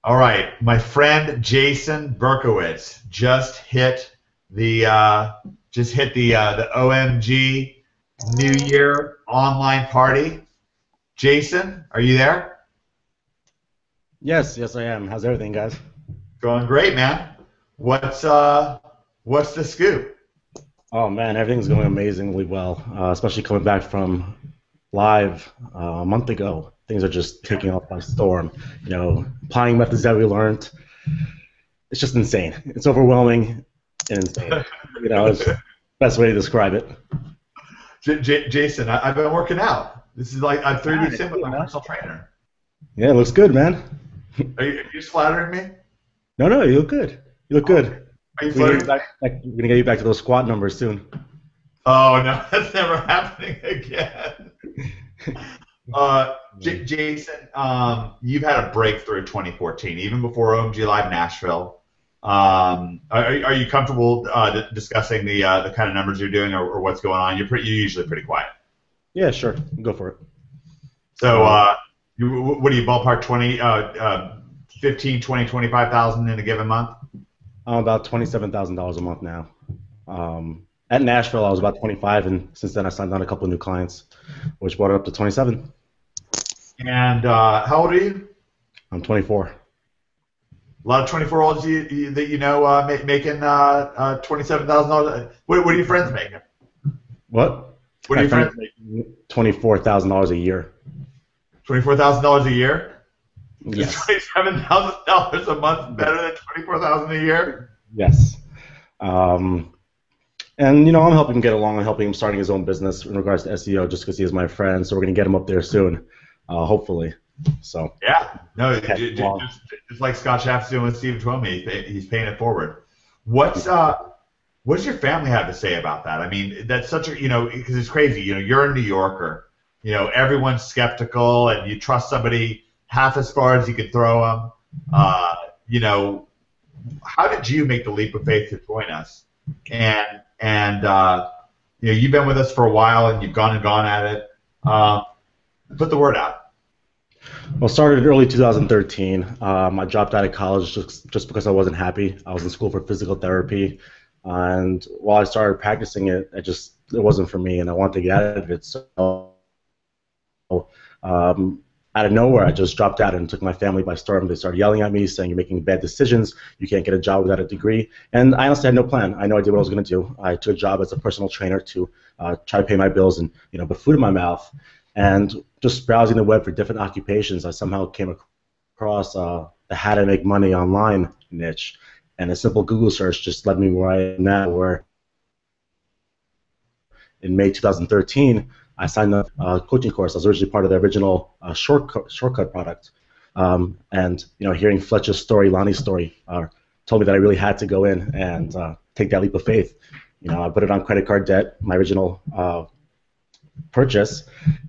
All right, my friend Jason Berkowitz just hit the OMG New Year online party. Jason, are you there? Yes, yes, I am. How's everything, guys? Going great, man. What's the scoop? Oh man, everything's going amazingly well. Especially coming back from live a month ago. Things are just taking off by storm. Applying methods that we learned. It's just insane. It's overwhelming and insane. It's the best way to describe it. Jason, I've been working out. This is like I'm 3 weeks in with my man. personal trainer. Yeah, it looks good, man. Are you just flattering me? No, no, you look good. You look good. Are you We're flirting? gonna get you back to those squat numbers soon. Oh no, that's never happening again. Jason, you've had a breakthrough in 2014, even before OMG Live Nashville. Are you comfortable discussing the kind of numbers you're doing or what's going on? You're usually pretty quiet. Yeah, sure. Go for it. So, what do you ballpark 15, 20, 25,000 in a given month? I'm about $27,000 a month now. At Nashville, I was about 25, and since then I signed on a couple of new clients, which brought it up to 27. And how old are you? I'm 24. A lot of 24-year-olds that you know making $27,000. What are your friends making? What? What are your friends making? $24,000 a year. $24,000 a year? Is Yes. $27,000 a month better than $24,000 a year? Yes. And I'm helping him get along. I'm helping him starting his own business in regards to SEO, just because he's my friend. So we're gonna get him up there soon, hopefully. So. Yeah. No, Okay. just like Scott Schaff's doing with Steve Twomey, he's paying it forward. What does your family have to say about that? I mean, that's such a because it's crazy. You're a New Yorker. Everyone's skeptical, and you trust somebody half as far as you could throw them. How did you make the leap of faith to join us? And you've been with us for a while, and you've gone at it. Put the word out. Well, started in early 2013. I dropped out of college just because I wasn't happy. I was in school for physical therapy, and while I started practicing it, it wasn't for me, and I wanted to get out of it. So, out of nowhere, I just dropped out and took my family by storm. They started yelling at me, saying, "You're making bad decisions. You can't get a job without a degree." And I honestly had no plan. I had no idea what I was going to do. I took a job as a personal trainer to try to pay my bills and put food in my mouth. And just browsing the web for different occupations, I somehow came across the how to make money online niche. And a simple Google search just led me where I am now, where in May 2013, I signed up a coaching course. I was originally part of the original shortcut product. And hearing Fletcher's story, Lonnie's story, told me that I really had to go in and take that leap of faith. I put it on credit card debt, my original purchase,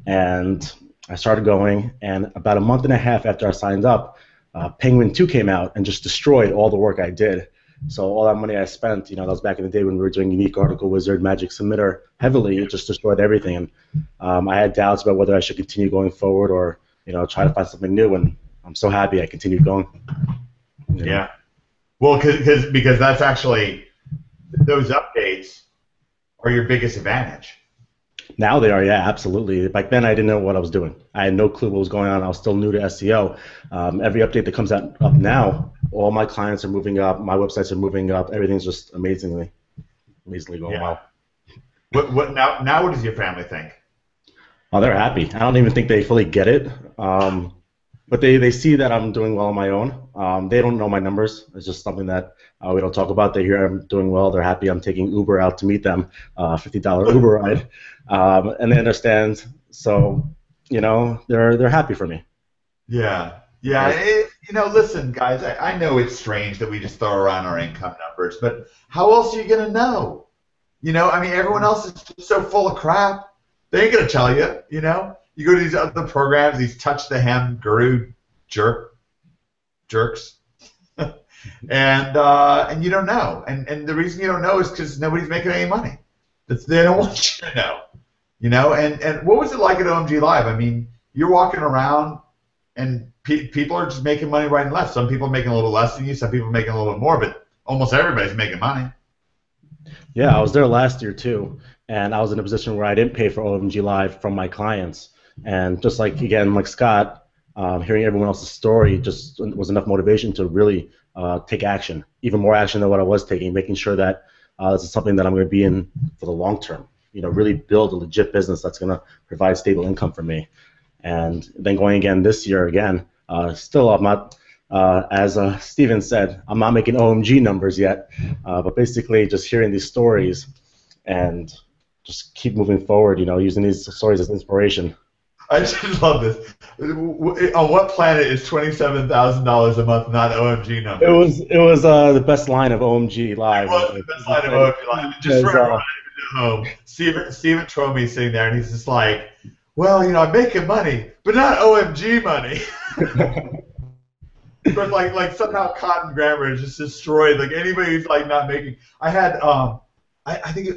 and I started going. And about a month and a half after I signed up, Penguin 2 came out and just destroyed all the work I did. So all that money I spent, that was back in the day when we were doing Unique Article Wizard, Magic Submitter heavily. It just destroyed everything. And I had doubts about whether I should continue going forward or try to find something new. And I'm so happy I continued going. Yeah. Well, because that's actually those updates are your biggest advantage. Now they are, yeah, absolutely. Back then, I didn't know what I was doing. I had no clue what was going on. I was still new to SEO. Every update that comes up now, all my clients are moving up. My websites are moving up. Everything's just amazingly going well. What now? What does your family think? Oh, they're happy. I don't even think they fully get it, but they see that I'm doing well on my own. They don't know my numbers. It's just something that we don't talk about. They hear I'm doing well. They're happy. I'm taking Uber out to meet them, $50 Uber ride, and they understand. So, they're happy for me. Yeah. Listen, guys. I know it's strange that we just throw around our income numbers, but how else are you gonna know? Everyone else is just so full of crap. They ain't gonna tell you. You go to these other programs, these touch the hem guru jerks. And you don't know, and the reason you don't know is because nobody's making any money. They don't want you to know, And what was it like at OMG Live? You're walking around, and people are just making money right and left. Some people are making a little less than you. Some people are making a little bit more, but almost everybody's making money. Yeah, I was there last year too, and I was in a position where I didn't pay for OMG Live from my clients, and just like again, like Scott, hearing everyone else's story just was enough motivation to really take action, even more action than what I was taking, making sure that this is something that I'm going to be in for the long term. You know, really build a legit business that's going to provide stable income for me, and then going again this year again. Still, I'm not. As Steven said, I'm not making OMG numbers yet, but basically just hearing these stories and just keep moving forward, you know, using these stories as inspiration. I just love this. On what planet is $27,000 a month not OMG numbers? It was the best line of OMG It Live. was the best line of OMG live. Just for Because, everyone at home, Steven Tromey is sitting there and he's just like, well, you know, I'm making money, but not OMG money. But like somehow Cotton Grammar is just destroyed. Like anybody who's like not making. I had I think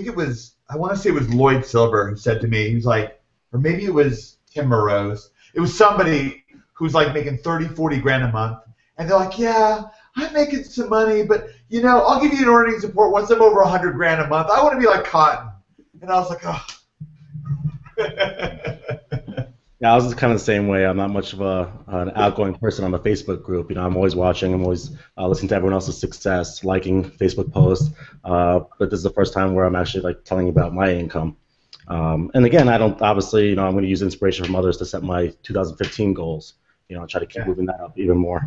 it was, I want to say it was Lloyd Silver who said to me, he was like, or maybe it was Tim Morose. It was somebody who's like making 30, 40 grand a month, and they're like, yeah, I'm making some money, but you know, I'll give you an earnings report once I'm over 100 grand a month. I want to be like Cotton. And I was like, oh. Yeah, I was kind of the same way. I'm not much of an outgoing person on the Facebook group. You know, I'm always watching. I'm always listening to everyone else's success, liking Facebook posts. But this is the first time where I'm actually like telling about my income. And again, I don't obviously, you know, I'm going to use inspiration from others to set my 2015 goals. You know, try to keep moving that up even more.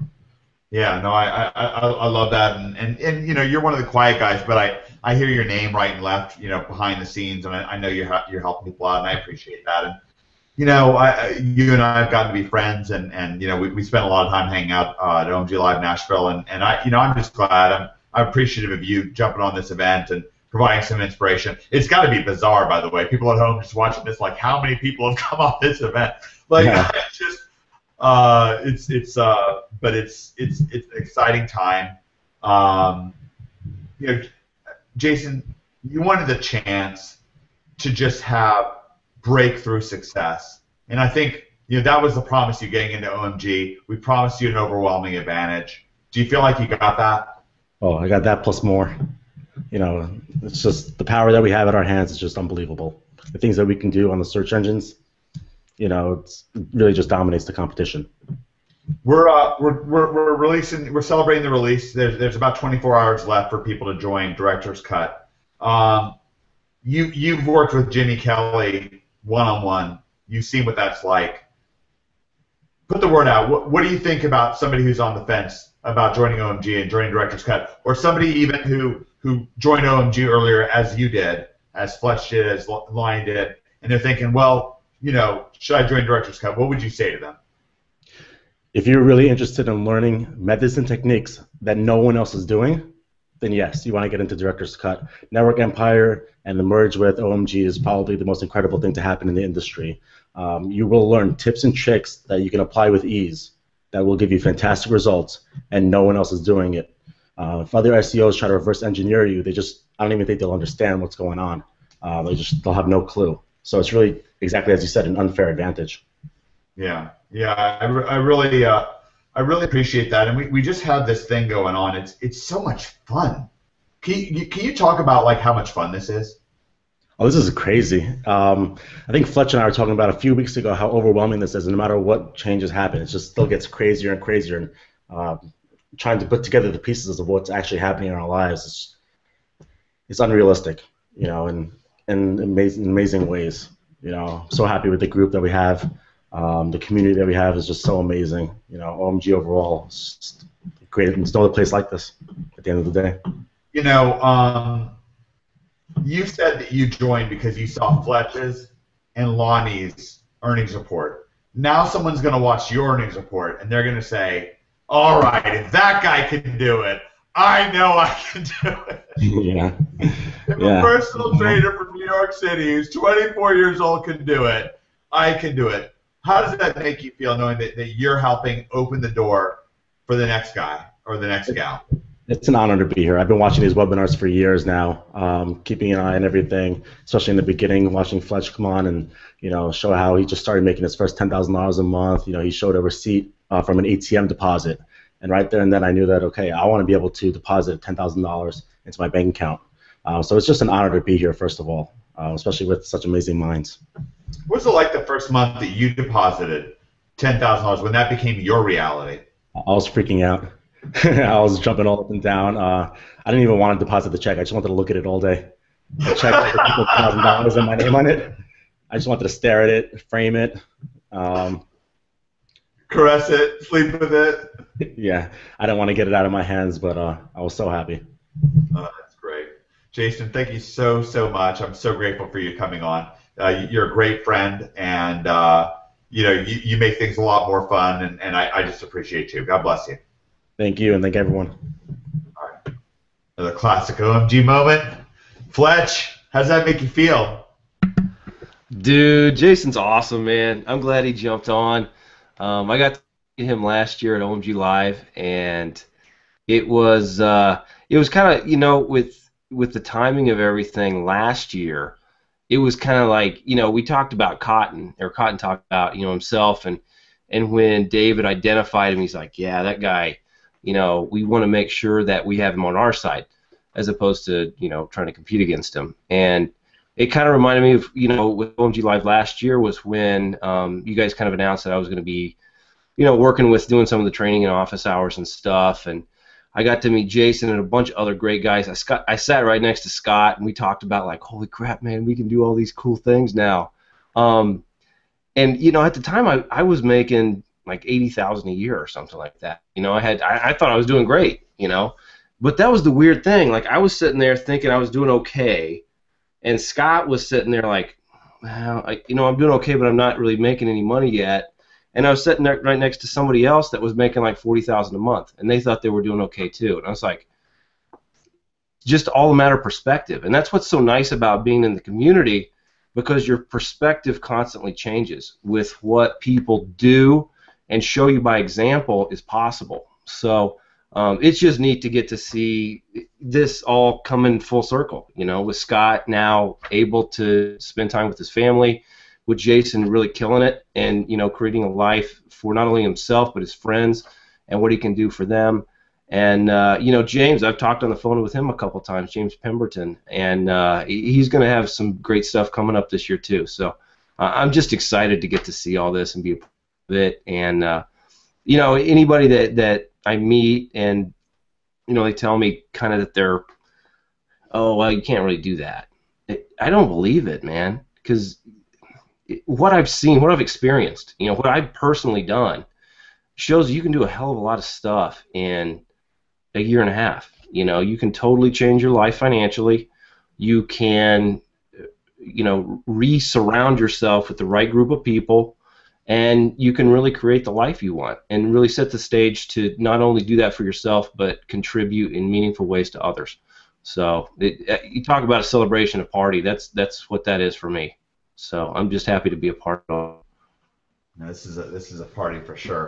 Yeah, no, I love that, and you know, you're one of the quiet guys, but I hear your name right and left, you know, behind the scenes, and I know you're helping people out, and I appreciate that. And you know, you and I have gotten to be friends, and you know, we spent a lot of time hanging out at OMG Live Nashville, and you know, I'm just glad, I'm appreciative of you jumping on this event and providing some inspiration. It's got to be bizarre, by the way, people at home just watching this, like how many people have come off this event, like Yeah. it's just. But it's an exciting time. You know, Jason, you wanted the chance to just have breakthrough success, and I think you know that was the promise you getting into OMG. We promised you an overwhelming advantage. Do you feel like you got that? Oh, I got that plus more. You know, it's just the power that we have at our hands is just unbelievable. The things that we can do on the search engines, you know, it really just dominates the competition. We're releasing. We're celebrating the release. There's about 24 hours left for people to join Director's Cut. You've worked with Jimmy Kelly one-on-one. You've seen what that's like. Put the word out. What do you think about somebody who's on the fence about joining OMG and joining Director's Cut, or somebody even who joined OMG earlier, as you did, as Fletch did, as Lion did, and they're thinking, well, you know, should I join Director's Cut? What would you say to them? If you're really interested in learning methods and techniques that no one else is doing, then yes, you want to get into Director's Cut. Network Empire and the merge with OMG is probably the most incredible thing to happen in the industry. You will learn tips and tricks that you can apply with ease that will give you fantastic results, and no one else is doing it. If other SEOs try to reverse engineer you, I don't even think they'll understand what's going on. They'll have no clue. So it's really, exactly as you said, an unfair advantage. Yeah, I really appreciate that, and we just have this thing going on. It's so much fun. Can you talk about like how much fun this is? Oh, this is crazy. I think Fletch and I were talking about a few weeks ago how overwhelming this is, and no matter what changes happen, it just still gets crazier and crazier. And trying to put together the pieces of what's actually happening in our lives is unrealistic, you know, in amazing ways. You know, I'm so happy with the group that we have. The community that we have is just so amazing. You know, OMG overall is just great. There's no other place like this at the end of the day. You know, you said that you joined because you saw Fletch's and Lonnie's earnings report. Now someone's going to watch your earnings report, and they're going to say, all right, if that guy can do it, I know I can do it. Yeah. If a personal trainer from New York City who's 24 years old can do it, I can do it. How does that make you feel knowing that you're helping open the door for the next guy or the next gal? It's an honor to be here. I've been watching these webinars for years now, keeping an eye on everything, especially in the beginning, watching Fletch come on and show how he just started making his first $10,000 a month. He showed a receipt from an ATM deposit, and right there and then I knew that okay, I want to be able to deposit $10,000 into my bank account. So it's just an honor to be here, first of all, especially with such amazing minds. What's it like the first month that you deposited $10,000 when that became your reality? I was freaking out. I was jumping all up and down. I didn't even want to deposit the check. I just wanted to look at it all day. The check with $1,000 and my name on it. I just wanted to stare at it, frame it. Um, Caress it, sleep with it. yeah, I didn't want to get it out of my hands, but I was so happy. Oh, that's great. Jason, thank you so, so much. I'm so grateful for you coming on. You're a great friend, and you make things a lot more fun, and I just appreciate you. God bless you. Thank you, and thank everyone. All right. Another classic OMG moment. Fletch, how does that make you feel? Dude, Jason's awesome, man. I'm glad he jumped on. I got to meet him last year at OMG Live, and it was kind of with the timing of everything last year, it was kind of like we talked about Cotton, or Cotton talked about himself, and when David identified him, he's like, yeah, that guy, we want to make sure that we have him on our side, as opposed to trying to compete against him. And it kind of reminded me of with OMG Live last year was when you guys kind of announced that I was going to be working with doing some of the training in office hours and stuff, and I got to meet Jason and a bunch of other great guys. I sat right next to Scott, and we talked about like, holy crap, man, we can do all these cool things now. And at the time I was making like 80,000 a year or something like that. I thought I was doing great, but that was the weird thing. Like I was sitting there thinking I was doing okay, and Scott was sitting there like, well, I'm doing okay, but I'm not really making any money yet. And I was sitting there right next to somebody else that was making like 40,000 a month, and they thought they were doing okay too. And I was like, just all a matter of perspective. And that's what's so nice about being in the community, because your perspective constantly changes with what people do and show you by example is possible. So it's just neat to get to see this all come in full circle, with Scott now able to spend time with his family, with Jason really killing it and creating a life for not only himself but his friends and what he can do for them. And James, I've talked on the phone with him a couple times, James Pemberton, and he's going to have some great stuff coming up this year too. So I'm just excited to get to see all this and be a part of it. And anybody that I meet and they tell me kind of that they're, oh well, you can't really do that. I don't believe it, man, because what I've seen, what I've experienced, what I've personally done shows you can do a hell of a lot of stuff in a year and a half. You can totally change your life financially. You can, re-surround yourself with the right group of people, and you can really create the life you want and really set the stage to not only do that for yourself but contribute in meaningful ways to others. So you talk about a celebration, a party. That's what that is for me. So I'm just happy to be a part of it. This is a party for sure.